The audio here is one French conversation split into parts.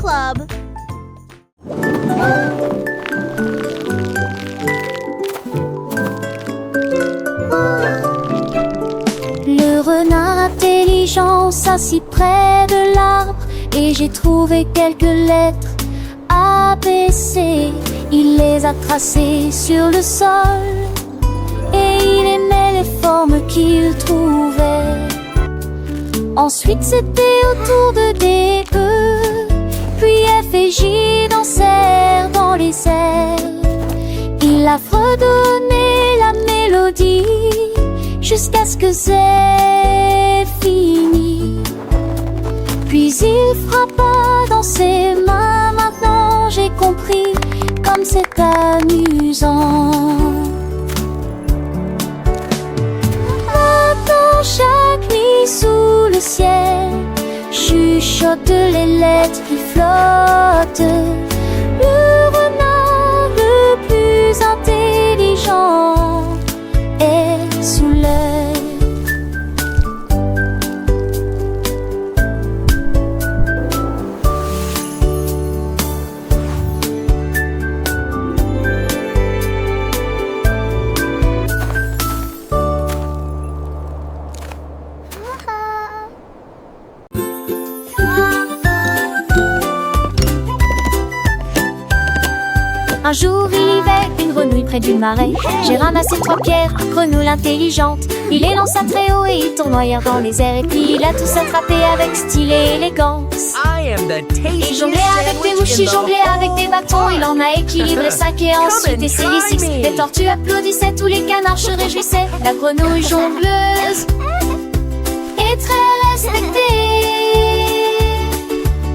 Club. Le renard intelligent s'assit près de l'arbre et j'ai trouvé quelques lettres A, B, C. Il les a tracées sur le sol et il aimait les formes qu'il trouvait. Ensuite c'était au tour de D, E, puis F et J dansèrent dans les airs. Il a redonné la mélodie jusqu'à ce que c'est fini. Puis il frappa dans ses mains. Maintenant j'ai compris comme c'est amusant. Maintenant chaque nuit sous le ciel chuchotent les lettres qui flottent. Le renard le plus intelligent est sous l'œil. Un jour il y avait une grenouille près du marais. J'ai ramassé 3 pierres, grenouille intelligente. Il les lança très haut et ils tournoyèrent dans les airs. Et puis il a tous attrapé avec style et élégance. Il jonglait avec des mouches, il jonglait avec des bâtons. Il en a équilibré 5 et ensuite essayé 6. Les tortues applaudissaient, tous les canards se réjouissaient. La grenouille jongleuse est très respectée.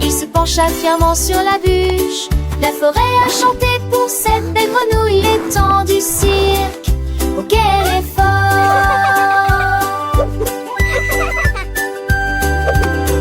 Il se pencha fièrement sur la bûche. La forêt a chanté pour cette belle grenouille. Les temps du cirque, oh quel effort!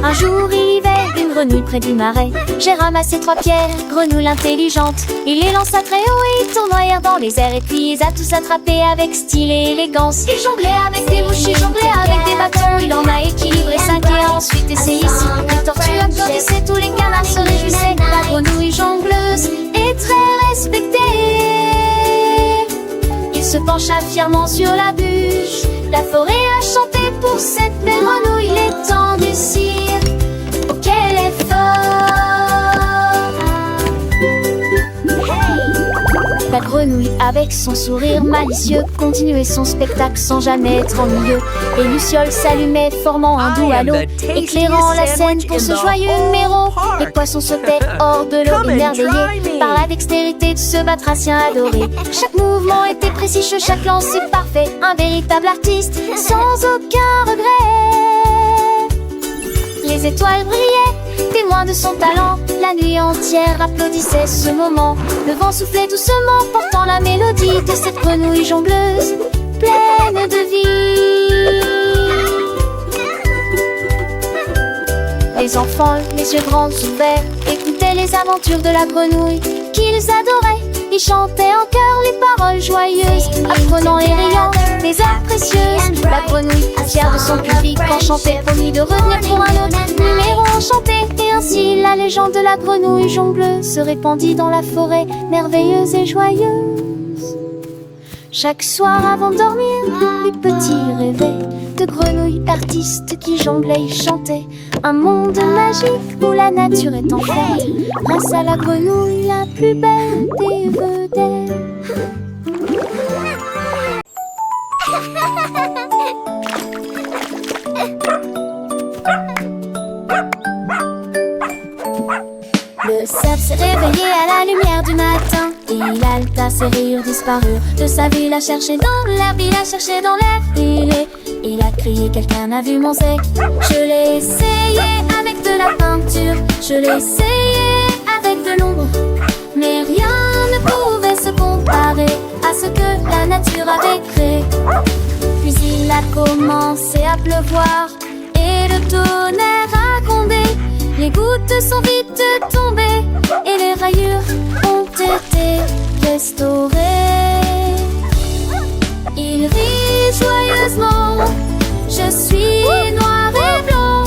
Un jour il y avait une grenouille près du marais. J'ai ramassé 3 pierres, grenouille intelligente. Il les lança très haut et ils tournoyèrent dans les airs. Et puis ils a tous attrapé avec style et élégance. Il jonglait avec des mouches, il jonglait avec des bâtons. Il en a équilibré 5 et ensuite essayé 6. Les tortues applaudissaient, tous les canards se réjouissaient. La grenouille jongleuse est très respectée. Il se pencha fièrement sur la bûche. La forêt a chanté pour cette belle grenouille. Les temps du cirque, oh quel effort! La grenouille avec son sourire malicieux continuait son spectacle sans jamais être ennuyeux. Et Luciole s'allumait formant un doux halo, éclairant la scène pour ce joyeux numéro. Les poissons sautaient hors de l'eau émerveillés par la dextérité de ce batracien adoré. Chaque mouvement était précis, chaque lancer parfait. Un véritable artiste sans aucun regret. Les étoiles brillaient, témoins de son talent. La nuit entière applaudissait ce moment. Le vent soufflait doucement, portant la mélodie de cette grenouille jongleuse, pleine de vie. Les enfants, les yeux grands ouverts, écoutaient les aventures de la grenouille qu'ils adoraient. Ils chantaient en chœur les paroles joyeuses, apprenant et riant des heures précieuses. La grenouille, fière de son public, enchantait, promit de revenir pour un autre numéro enchanté. Et ainsi la légende de la grenouille jongleuse se répandit dans la forêt, merveilleuse et joyeuse. Chaque soir avant de dormir, les petits rêvaient de grenouilles artistes qui jonglaient et chantaient. Un monde magique où la nature est en fête, grâce à la grenouille la plus belle des vedettes. Le cerf s'est réveillé à la lumière du matin. Il halta, ses rires disparurent. De sa vie, il a cherché dans l'herbe, il a cherché dans l'air. Il a crié, quelqu'un a vu mon zèle. Je l'ai essayé avec de la peinture, je l'ai essayé avec de l'ombre, mais rien ne pouvait se comparer à ce que la nature avait créé. Puis il a commencé à pleuvoir et le tonnerre a grondé. Les gouttes sont vite tombées et les rayures ont été restaurées. Il rit joyeusement, je suis noir et blanc.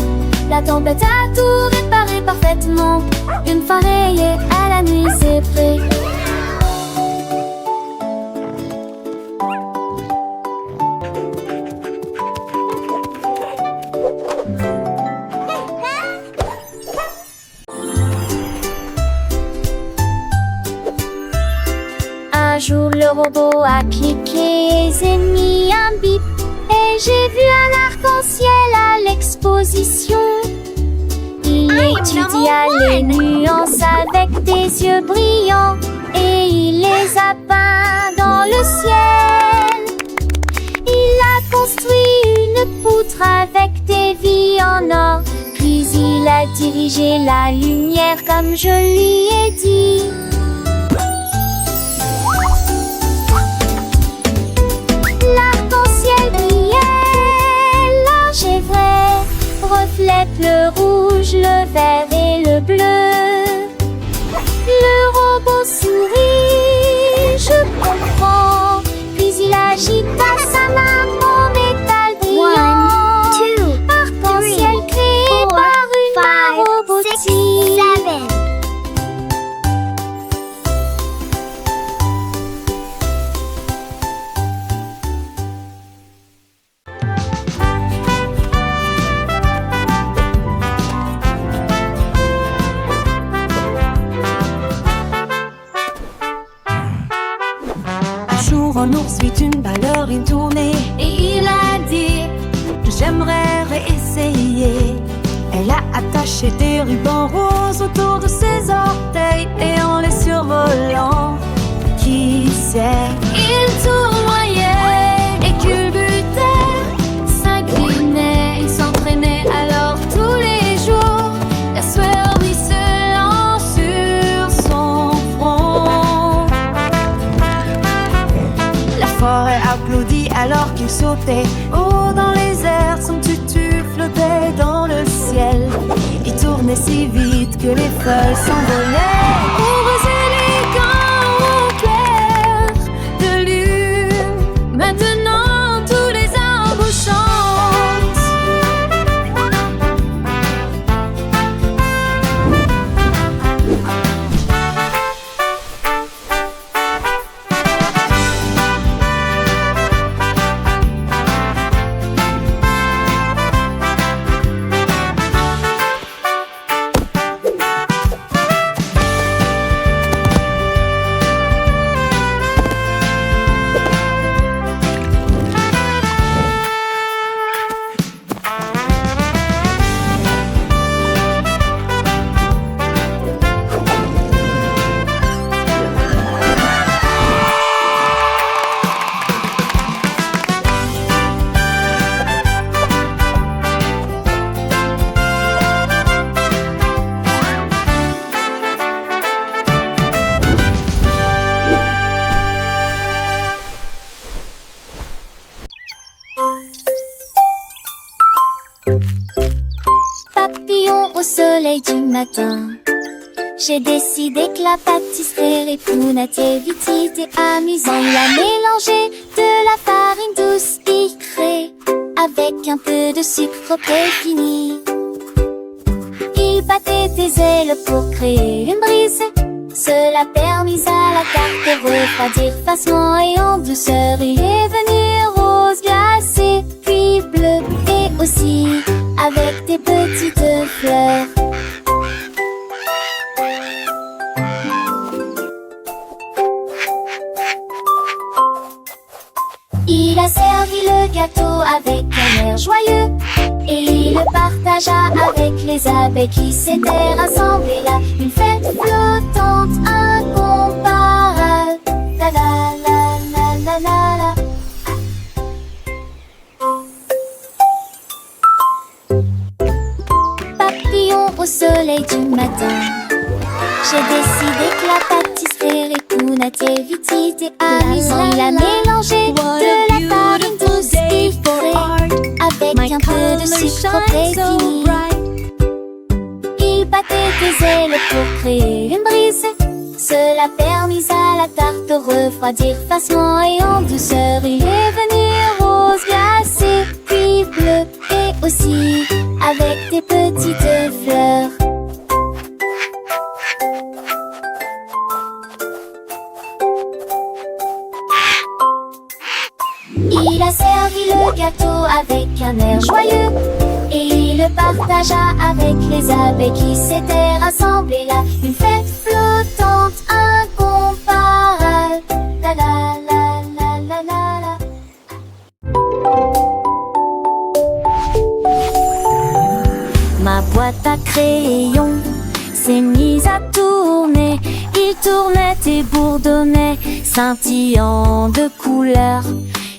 La tempête a tout réparé parfaitement. Une fois Le robot a cliqué et mis un bip. Et j'ai vu un arc-en-ciel à l'exposition. Il étudia les nuances avec des yeux brillants et il les a peints dans le ciel. Il a construit une poutre avec des vies en or, puis il a dirigé la lumière comme je lui ai dit. L'arc-en-ciel brillait, large et vrai, reflète le rouge, le vert et le bleu. Le robot sourit, je comprends, puis il agita sa main en métal brillant. Arc-en-ciel créé par une main robotique. Un ours vit une ballerine tournée et il a dit: j'aimerais réessayer. Elle a attaché des rubans roses autour de ses orteils et en les survolant, qui sait, il tournoyait et culbutait, s'inclinait, il s'entraînait alors tous les jours. La sueur ruisselant sur son front. La forêt applaudit alors qu'il sautait haut dans les airs. Son tutu flottait dans le ciel. Il tournait si vite que les feuilles s'envolaient. Heureux élégant au clair de lune, maintenant tous les arbres chantent. Papillon au soleil du matin, j'ai décidé que la pâtisserie pour nativité amusant. Il a mélangé de la farine douce sucrée avec un peu de sucre fini. Il battait des ailes pour créer une brise. Cela permis à la tarte de refroidir facilement et en douceur. Il est venu rose glacé, puis bleu et aussi avec des petites fleurs. Il a servi le gâteau avec un air joyeux et il le partagea avec les abeilles qui s'étaient rassemblées là. Une fête flottante incomparable. La la la la la la la. Papillon au soleil du matin, j'ai décidé que la pâtisserie pour nativité amusant. Il a mélangé de la farine douce sucrée avec un peu de sucre fini. Il battait des ailes pour créer une brise. Cela permis à la tarte de refroidir facilement et en douceur. Il est venu rose glacé, puis bleu et aussi avec des petites fleurs. Il a servi le gâteau avec un air joyeux et il le partagea avec les abeilles qui s'étaient rassemblées là. Une fête flottante incomparable. La la la. Ma boîte à crayons s'est mise à tourner. Il tournait et bourdonnait, scintillant de couleurs.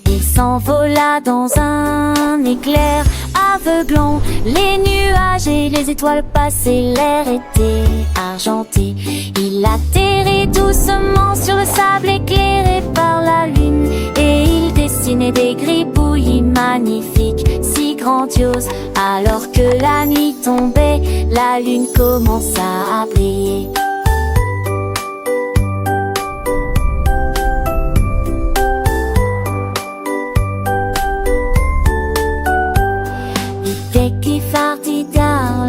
Il s'envola dans un éclair aveuglant. Les nuages et les étoiles passaient, l'air était argenté. Il atterrit doucement sur le sable éclairé par la lune, et il dessinait des gribouillis magnifiques, si grandioses. Alors que la nuit tombait, la lune commença à briller.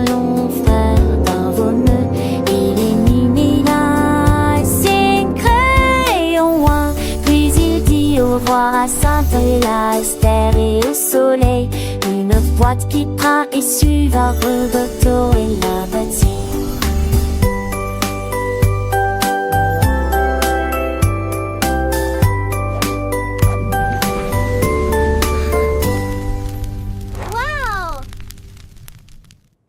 Long frère d'un veneux, il élimina ses crayons loin. Puis il dit au revoir à Sainte-Eulalie, Esther et au soleil. Une boîte qui part et suivra Roberto et la bâtit.